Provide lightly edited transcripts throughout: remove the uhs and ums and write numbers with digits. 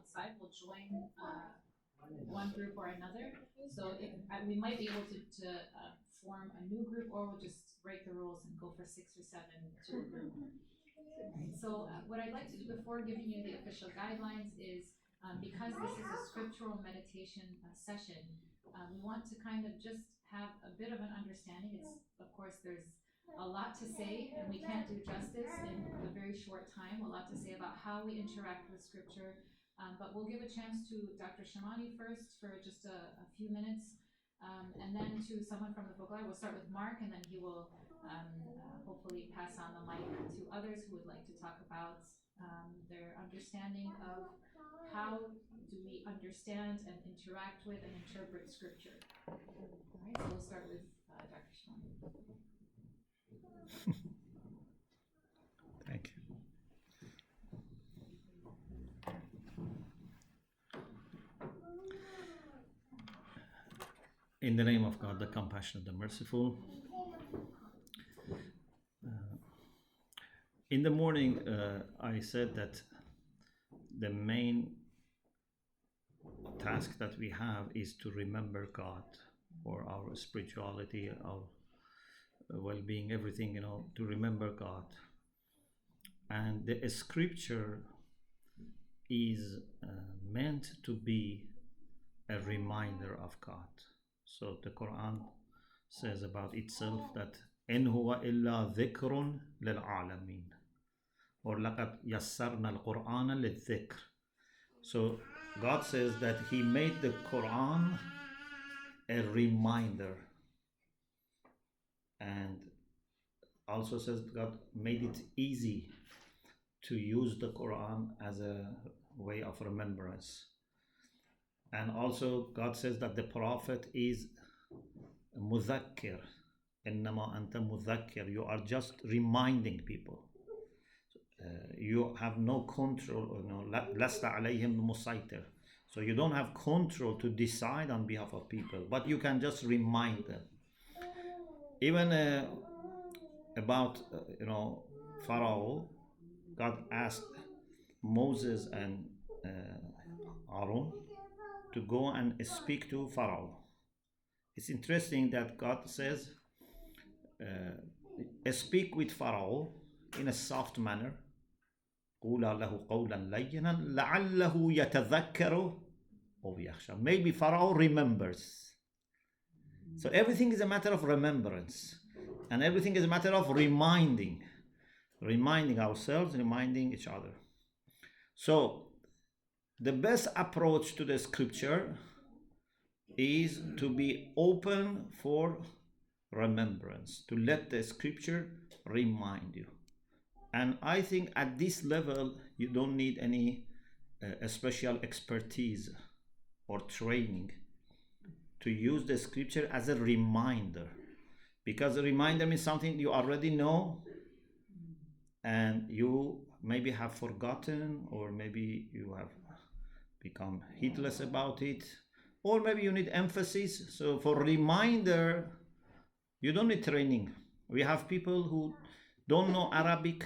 outside will join one group or another. So we might be able to form a new group, or we'll just break the rules and go for 6 or 7 to a group. So what I'd like to do before giving you the official guidelines is, because this is a scriptural meditation session, we want to kind of just have a bit of an understanding. It's, of course, there's a lot to say, and we can't do justice in a very short time. A lot to say about how we interact with scripture, but we'll give a chance to Dr. Shomali first for just a few minutes, and then to someone from the Focolare. We'll start with Mark, and then he will hopefully pass on the mic to others who would like to talk about their understanding of how do we understand and interact with and interpret scripture. All right, so we'll start with Dr. Shomali. Thank you. In the name of God, the compassionate, the merciful. In the morning, I said that the main task that we have is to remember God for our spirituality, our well-being, everything, to remember God. And the scripture is meant to be a reminder of God. So the Qur'an says about itself that إن هو إلا ذكر للعالمين, or لقد يسرنا القرآن للذكر. So God says that He made the Quran a reminder, and also says God made it easy to use the Quran as a way of remembrance. And also God says that the Prophet is مذكر. إنما أنت مذكر. You are just reminding people. You have no control, لست عليهم مسيطر. So you don't have control to decide on behalf of people, but you can just remind them. Even about Pharaoh, God asked Moses and Aaron to go and speak to Pharaoh. It's interesting that God says, speak with Pharaoh in a soft manner. قولا له قولا لينا لعله يتذكر أو يخشى. Maybe Pharaoh remembers. So everything is a matter of remembrance, and everything is a matter of reminding ourselves, reminding each other. So the best approach to the scripture is to be open for remembrance, to let the scripture remind you. And I think at this level you don't need any special expertise or training to use the scripture as a reminder, because a reminder means something you already know and you maybe have forgotten, or maybe you have become heedless about it, or maybe you need emphasis. So for reminder, you don't need training. We have people who don't know Arabic,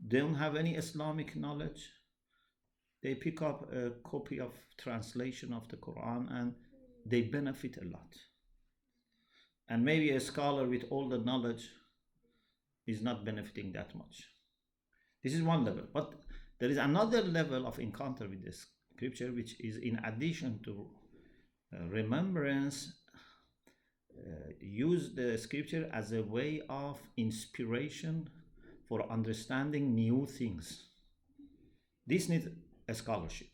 don't have any Islamic knowledge. They pick up a copy of translation of the Quran and they benefit a lot. And maybe a scholar with all the knowledge is not benefiting that much. This is one level. But there is another level of encounter with the scripture, which is in addition to remembrance, use the scripture as a way of inspiration for understanding new things. This needs a scholarship.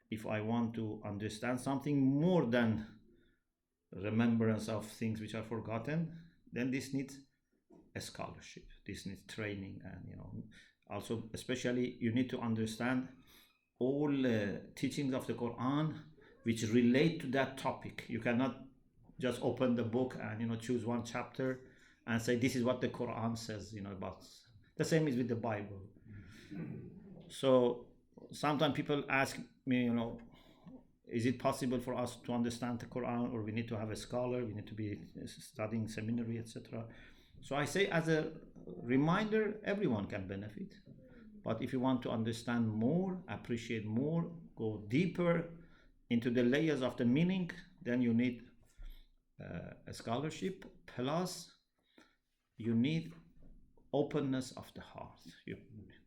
If I want to understand something more than remembrance of things which are forgotten, then this needs a scholarship. This needs training, and also especially you need to understand all teachings of the Quran which relate to that topic. You cannot just open the book and choose one chapter and say this is what the Quran says about. The same is with the Bible. So sometimes people ask me, is it possible for us to understand the Quran, or we need to have a scholar, we need to be studying seminary, etc. So I say, as a reminder, everyone can benefit, But if you want to understand more, appreciate more, go deeper into the layers of the meaning, then you need a scholarship, plus you need openness of the heart.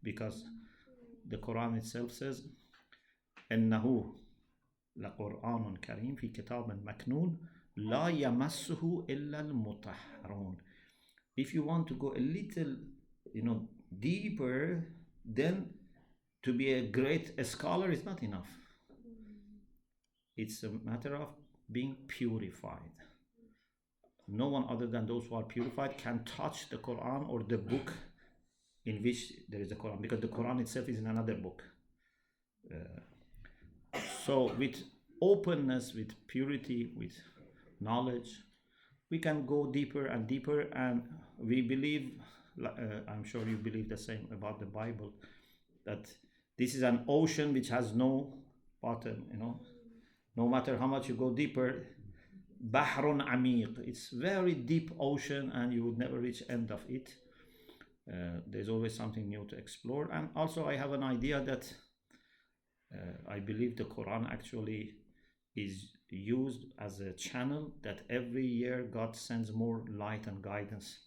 Because the Quran itself says, إنه لقرآن كريم في كتاب مكنون لا يمسه إلا المطهرون. If you want to go a little, deeper, then to be a great scholar is not enough. It's a matter of being purified. No one other than those who are purified can touch the Quran or the book in which there is a Quran, because the Quran itself is in another book. So with openness, with purity, with knowledge, we can go deeper and deeper, and we believe, I'm sure you believe the same about the Bible, that this is an ocean which has no bottom, no matter how much you go deeper. Bahrun Amiq, it's very deep ocean and you would never reach end of it. There's always something new to explore. And also I have an idea that I believe the Quran actually is used as a channel that every year God sends more light and guidance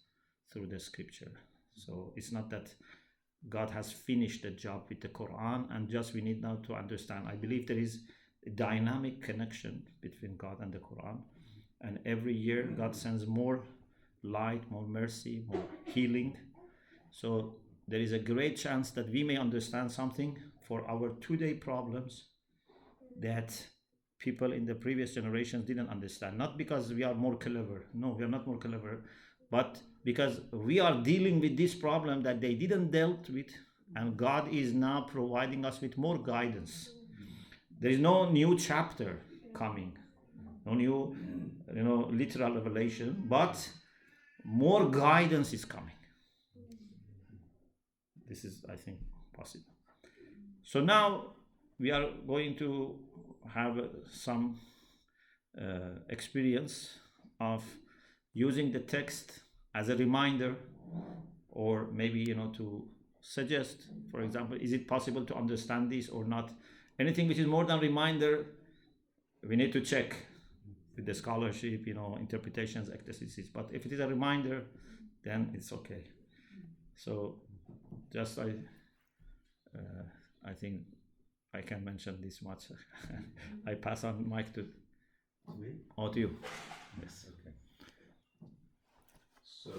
through the scripture. So it's not that God has finished the job with the Quran and just we need now to understand. I believe there is a dynamic connection between God and the Quran, and every year God sends more light, more mercy, more healing. So there is a great chance that we may understand something for our today problems that people in the previous generations didn't understand. Not because we are more clever. No, we are not more clever. But because we are dealing with this problem that they didn't dealt with, and God is now providing us with more guidance. There is no new chapter coming, no new, literal revelation, but more guidance is coming. This is, I think, possible. So now we are going to have some experience of using the text as a reminder, or maybe, to suggest, for example, is it possible to understand this or not? Anything which is more than reminder, we need to check with the scholarship, interpretations, exegesis. But if it is a reminder, then it's okay. So just I think I can mention this much. I pass on mic to you. Yes. Okay. So